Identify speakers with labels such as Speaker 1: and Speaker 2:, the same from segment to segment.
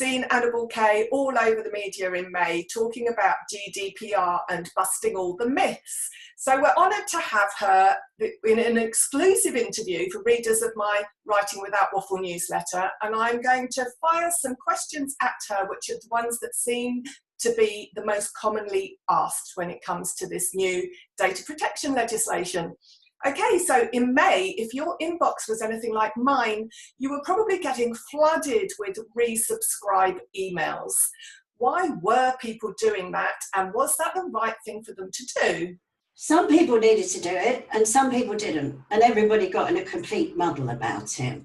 Speaker 1: seen Anna Bouquet all over the media in May talking about GDPR and busting all the myths. So we're honoured to have her in an exclusive interview for readers of my Writing Without Waffle newsletter, and I'm going to fire some questions at her, which are the ones that seem to be the most commonly asked when it comes to this new data protection legislation. Okay, so in May, if your inbox was anything like mine, you were probably getting flooded with resubscribe emails. Why were people doing that, and was that the right thing for them to do?
Speaker 2: Some people needed to do it and some people didn't, and everybody got in a complete muddle about it.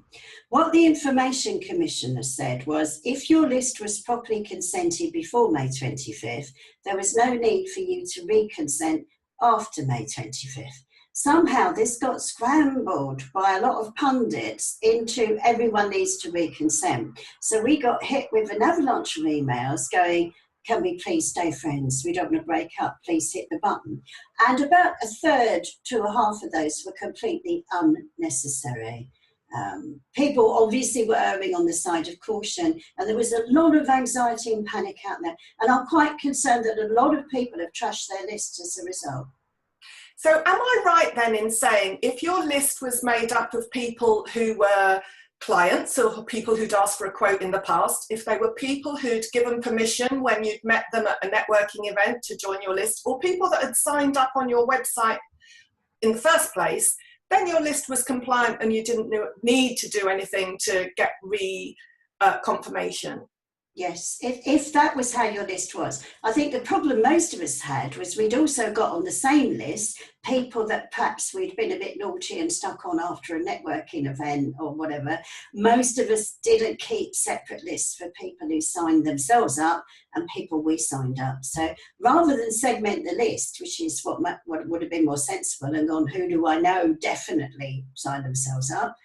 Speaker 2: What the Information Commissioner said was, if your list was properly consented before May 25th, there was no need for you to reconsent after May 25th. Somehow this got scrambled by a lot of pundits into everyone needs to reconsent. So we got hit with an avalanche of emails going, can we please stay friends? We don't want to break up. Please hit the button. And about a third to a half of those were completely unnecessary. People obviously were erring on the side of caution, and there was a lot of anxiety and panic out there. And I'm quite concerned that a lot of people have trashed their lists as a result.
Speaker 1: So am I right then in saying if your list was made up of people who were clients or people who'd asked for a quote in the past, if they were people who'd given permission when you'd met them at a networking event to join your list, or people that had signed up on your website in the first place, then your list was compliant and you didn't need to do anything to get confirmation?
Speaker 2: Yes, if that was how your list was. I think the problem most of us had was we'd also got on the same list people that perhaps we'd been a bit naughty and stuck on after a networking event or whatever. Most of us didn't keep separate lists for people who signed themselves up and people we signed up. So rather than segment the list, which is what would have been more sensible, and gone, who do I know definitely signed themselves up,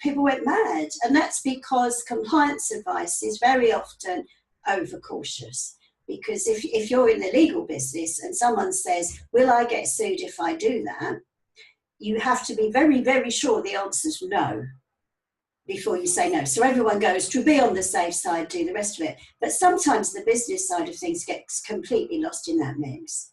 Speaker 2: people went mad. And that's because compliance advice is very often overcautious. Because if you're in the legal business and someone says, will I get sued if I do that? You have to be very, very sure the answer's no before you say no. So everyone goes, to be on the safe side, do the rest of it. But sometimes the business side of things gets completely lost in that mix.